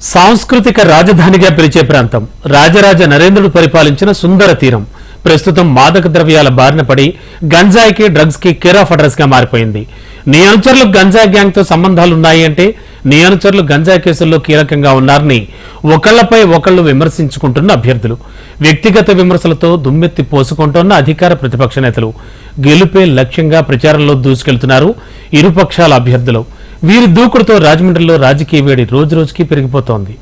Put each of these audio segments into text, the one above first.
సాంస్కృతిక రాజధానిగా పిలిచే ప్రాంతం రాజరాజ నరేంద్రుడు పరిపాలించిన సుందర తీరం ప్రస్తుతం మాదక ద్రవ్యాల బారిన పడి గంజాయికి డ్రగ్స్ కి కేర్ ఆఫ్ అడ్రస్ గా మారిపోయింది. నీ అనుచరులకు గంజాయి గ్యాంగ్ తో సంబంధాలున్నాయి అంటే నీ అనుచరులు గంజాయి కేసుల్లో కీలకంగా ఉన్నారని ఒకళ్లపై ఒకళ్లు విమర్శించుకుంటున్న అభ్యర్థులు, వ్యక్తిగత విమర్శలతో దుమ్మెత్తి పోసుకుంటున్న అధికార ప్రతిపక్ష నేతలు గెలుపే లక్ష్యంగా ప్రచారంలో దూసుకెళ్తున్నారు ఇరుపక్షాల అభ్యర్థులు. వీరి దూకుడుతో రాజమండ్రిలో రాజకీయ వేడి రోజురోజుకి పెరిగిపోతోంది.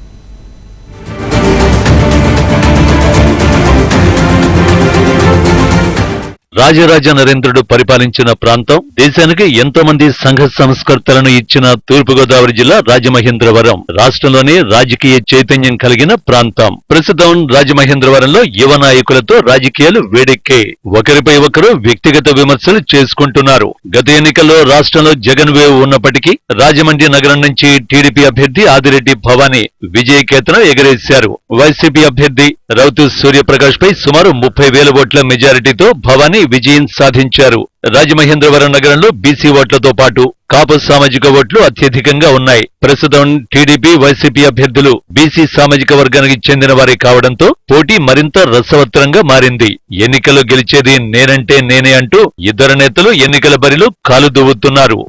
రాజరాజ నరేంద్రుడు పరిపాలించిన ప్రాంతం, దేశానికి ఎంతో మంది సంఘ సంస్కర్తలను ఇచ్చిన తూర్పుగోదావరి జిల్లా రాజమహేంద్రవరం రాష్ట్రంలోనే రాజకీయ చైతన్యం కలిగిన ప్రాంతం. ప్రస్తుతం రాజమహేంద్రవరంలో యువ నాయకులతో రాజకీయాలు వేడెక్కే, ఒకరిపై ఒకరు వ్యక్తిగత విమర్శలు చేసుకుంటున్నారు. గత ఎన్నికల్లో రాష్ట్రంలో జగన్ వేవ్ ఉన్నప్పటికీ రాజమండ్రి నగరం నుంచి టీడీపీ అభ్యర్థి ఆదిరెడ్డి భవానీ విజయకేతనం ఎగరేశారు. వైసీపీ అభ్యర్థి రౌతు సూర్యప్రకాష్ పై సుమారు 30,000 ఓట్ల మెజారిటీతో భవానీ విజయం సాధించారు. రాజమహేంద్రవరం నగరంలో బీసీ ఓట్లతో పాటు కాపు సామాజిక ఓట్లు అత్యధికంగా ఉన్నాయి. ప్రస్తుతం టీడీపీ, వైసీపీ అభ్యర్థులు బీసీ సామాజిక వర్గానికి చెందిన వారే కావడంతో పోటీ మరింత రసవత్తరంగా మారింది. ఎన్నికల్లో గెలిచేది నేనంటే నేనే అంటూ ఇద్దరు నేతలు ఎన్నికల బరిలో కాలు దువ్వుతున్నారు.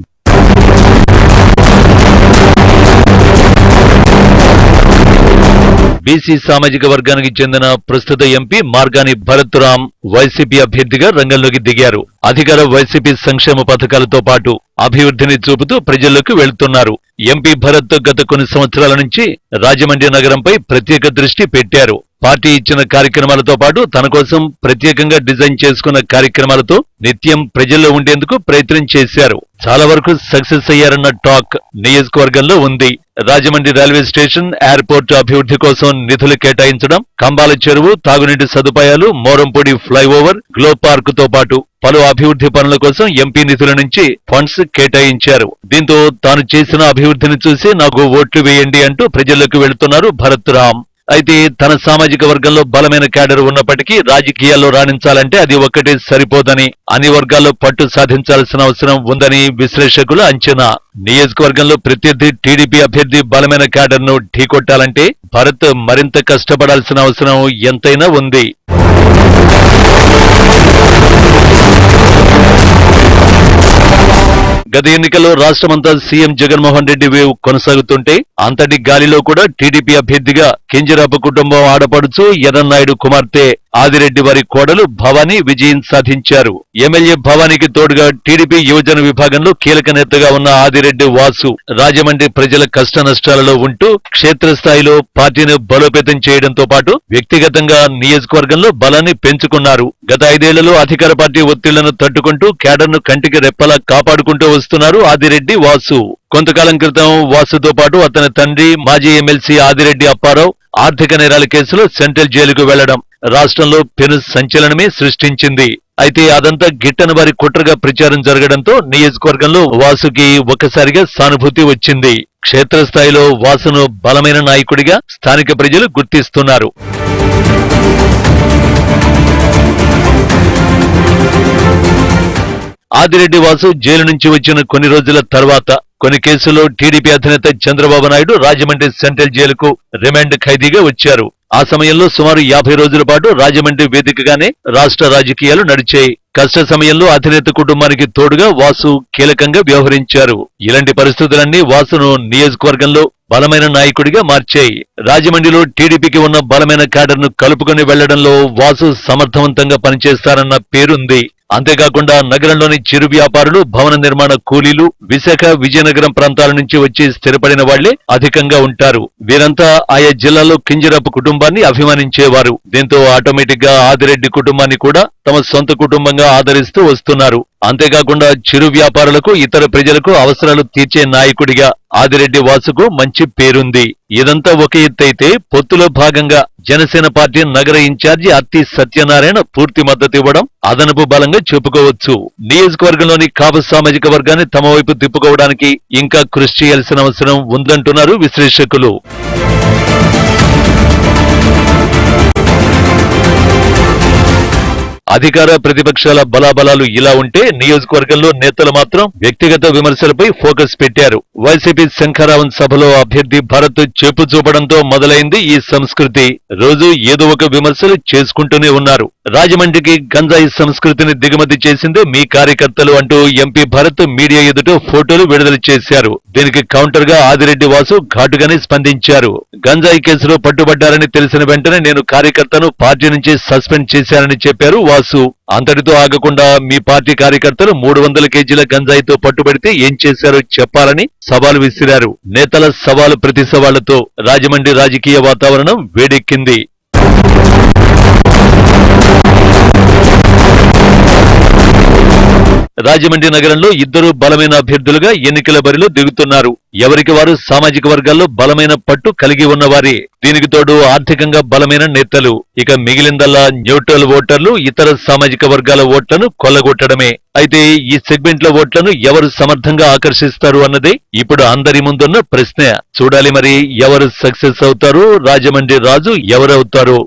బీసీ సామాజిక వర్గానికి చెందిన ప్రస్తుత ఎంపీ మార్గాని భరత్రామ్ వైసీపీ అభ్యర్థిగా రంగంలోకి దిగారు. అధికార వైసీపీ సంక్షేమ పథకాలతో పాటు అభివృద్ధిని చూపుతూ ప్రజల్లోకి వెళ్తున్నారు. ఎంపీ భరత్ గత కొన్ని సంవత్సరాల నుంచి రాజమండ్రి నగరంపై ప్రత్యేక దృష్టి పెట్టారు. పార్టీ ఇచ్చిన కార్యక్రమాలతో పాటు తన కోసం ప్రత్యేకంగా డిజైన్ చేసుకున్న కార్యక్రమాలతో నిత్యం ప్రజల్లో ఉండేందుకు ప్రయత్నం చేశారు. చాలా వరకు సక్సెస్ అయ్యారన్న టాక్ నియోజకవర్గంలో ఉంది. రాజమండ్రి రైల్వే స్టేషన్, ఎయిర్పోర్ట్ అభివృద్ధి కోసం నిధులు కేటాయించడం, కంబాల చెరువు, తాగునీటి సదుపాయాలు, మోరంపూడి ఫ్లైఓవర్, గ్లో పార్క్ తో పాటు పలు అభివృద్ధి పనుల కోసం ఎంపీ నిధుల నుంచి ఫండ్స్ కేటాయించారు. దీంతో తాను చేసిన అభివృద్ధిని చూసి నాకు ఓట్లు వేయండి అంటూ ప్రజల్లోకి వెళుతున్నారు భరత్ రామ్. అయితే తన సామాజిక వర్గంలో బలమైన క్యాడర్ ఉన్నప్పటికీ రాజకీయాల్లో రాణించాలంటే అది ఒక్కటే సరిపోదని, అన్ని వర్గాల్లో పట్టు సాధించాల్సిన అవసరం ఉందని విశ్లేషకుల అంచనా. నియోజకవర్గంలో ప్రత్యర్థి టీడీపీ అభ్యర్థి బలమైన క్యాడర్ ను ఢీకొట్టాలంటే భరత్ మరింత కష్టపడాల్సిన అవసరం ఎంతైనా ఉంది. గత ఎన్నికల్లో రాష్ట్రమంతా సీఎం జగన్మోహన్ రెడ్డి వేవ్ కొనసాగుతుంటే అంతటి గాలిలో కూడా టీడీపీ అభ్యర్థిగా కింజరాపు కుటుంబం ఆడపడుచు ఎర్రన్నాయుడు కుమార్తె ఆదిరెడ్డి వారి కోడలు భవానీ విజయం సాధించారు. ఎమ్మెల్యే భవానీకి తోడుగా టీడీపీ యువజన విభాగంలో కీలక నేతగా ఉన్న ఆదిరెడ్డి వాసు రాజమండ్రి ప్రజల కష్ట నష్టాలలో ఉంటూ క్షేత్రస్థాయిలో పార్టీని బలోపేతం చేయడంతో పాటు వ్యక్తిగతంగా నియోజకవర్గంలో బలాన్ని పెంచుకున్నారు. గత 5 ఏళ్లలో అధికార పార్టీ ఒత్తిళ్లను తట్టుకుంటూ క్యాడర్ను కంటికి రెప్పలా కాపాడుకుంటూ వస్తున్నారు ఆదిరెడ్డి వాసు. కొంతకాలం క్రితం వాసుతో పాటు అతని తండ్రి మాజీ ఎమ్మెల్సీ ఆదిరెడ్డి అప్పారావు ఆర్థిక నేరాల కేసులో సెంట్రల్ జైలుకు వెళ్లడం రాష్ట్రంలో పెను సంచలనమే సృష్టించింది. అయితే అదంతా గిట్టని వారి కుట్రగా ప్రచారం జరగడంతో నియోజకవర్గంలో వాసుకి ఒక్కసారిగా సానుభూతి వచ్చింది. క్షేత్రస్థాయిలో వాసును బలమైన నాయకుడిగా స్థానిక ప్రజలు గుర్తిస్తున్నారు. ఆదిరెడ్డి వాసు జైలు నుంచి వచ్చిన కొన్ని రోజుల తర్వాత కొన్ని కేసుల్లో టీడీపీ అధినేత చంద్రబాబు నాయుడు రాజమండ్రి సెంట్రల్ జైలుకు రిమాండ్ ఖైదీగా వచ్చారు. ఆ సమయంలో సుమారు 50 రోజుల పాటు రాజమండ్రి వేదికగానే రాష్ట్ర రాజకీయాలు నడిచాయి. కష్ట సమయంలో అధినేత కుటుంబానికి తోడుగా వాసు కీలకంగా వ్యవహరించారు. ఇలాంటి పరిస్థితులన్నీ వాసును నియోజకవర్గంలో బలమైన నాయకుడిగా మార్చాయి. రాజమండ్రిలో టీడీపీకి ఉన్న బలమైన క్యాడర్ ను కలుపుకొని వెళ్లడంలో వాసు సమర్థవంతంగా పనిచేస్తారన్న పేరుంది. అంతేకాకుండా నగరంలోని చిరు వ్యాపారులు, భవన నిర్మాణ కూలీలు, విశాఖ, విజయనగరం ప్రాంతాల నుంచి వచ్చి స్థిరపడిన వాళ్లే అధికంగా ఉంటారు. వీరంతా ఆయా జిల్లాలో కింజరాపు కుటుంబాన్ని అభిమానించేవారు. దీంతో ఆటోమేటిక్ గా ఆదిరెడ్డి కుటుంబాన్ని కూడా తమ సొంత కుటుంబంగా ఆదరిస్తూ వస్తున్నారు. అంతేకాకుండా చిరు వ్యాపారులకు, ఇతర ప్రజలకు అవసరాలు తీర్చే నాయకుడిగా ఆదిరెడ్డి వాసుకు మంచి పేరుంది. ఇదంతా ఒక ఎత్తైతే పొత్తులో భాగంగా జనసేన పార్టీ నగర ఇన్ఛార్జి అత్తి సత్యనారాయణ పూర్తి మద్దతు ఇవ్వడం అదనపు బలంగా చెప్పుకోవచ్చు. నియోజకవర్గంలోని కాపు సామాజిక వర్గాన్ని తమ వైపు తిప్పుకోవడానికి ఇంకా కృషి చేయాల్సిన అవసరం ఉందంటున్నారు విశ్లేషకులు. అధికార ప్రతిపక్షాల బలాబలాలు ఇలా ఉంటే నియోజకవర్గంలో నేతలు మాత్రం వ్యక్తిగత విమర్శలపై ఫోకస్ పెట్టారు. వైసీపీ శంఖారావం సభలో అభ్యర్థి భరత్ చెప్పు చూపడంతో మొదలైంది ఈ సంస్కృతి. రోజు ఏదో ఒక విమర్శలు చేసుకుంటూనే ఉన్నారు. రాజమండ్రికి గంజాయి సంస్కృతిని దిగుమతి చేసిందే మీ కార్యకర్తలు అంటూ ఎంపీ భరత్ మీడియా ఎదుట ఫోటోలు విడుదల చేశారు. దీనికి కౌంటర్ గా ఆదిరెడ్డి వాసు ఘాటుగానే స్పందించారు. గంజాయి కేసులో పట్టుబడ్డారని తెలిసిన వెంటనే నేను కార్యకర్తను పార్టీ నుంచి సస్పెండ్ చేశానని చెప్పారు వాసు. అంతటితో ఆగకుండా మీ పార్టీ కార్యకర్తలు 300 కేజీల గంజాయితో పట్టుబడితే ఏం చేశారో చెప్పాలని సవాల్ విసిరారు. నేతల సవాలు ప్రతి సవాళ్లతో రాజమండ్రి రాజకీయ వాతావరణం వేడెక్కింది. రాజమండ్రి నగరంలో ఇద్దరు బలమైన అభ్యర్థులుగా ఎన్నికల బరిలో దిగుతున్నారు. ఎవరికి వారు సామాజిక వర్గాల్లో బలమైన పట్టు కలిగి ఉన్నవారే. దీనికి తోడు ఆర్థికంగా బలమైన నేతలు. ఇక మిగిలిందల్లా న్యూట్రల్ ఓటర్లు, ఇతర సామాజిక వర్గాల ఓట్లను కొల్లగొట్టడమే. అయితే ఈ సెగ్మెంట్ల ఓట్లను ఎవరు సమర్థంగా ఆకర్షిస్తారు అన్నదే ఇప్పుడు అందరి ముందున్న ప్రశ్న. చూడాలి మరి ఎవరు సక్సెస్ అవుతారో, రాజమండ్రి రాజు ఎవరవుతారో.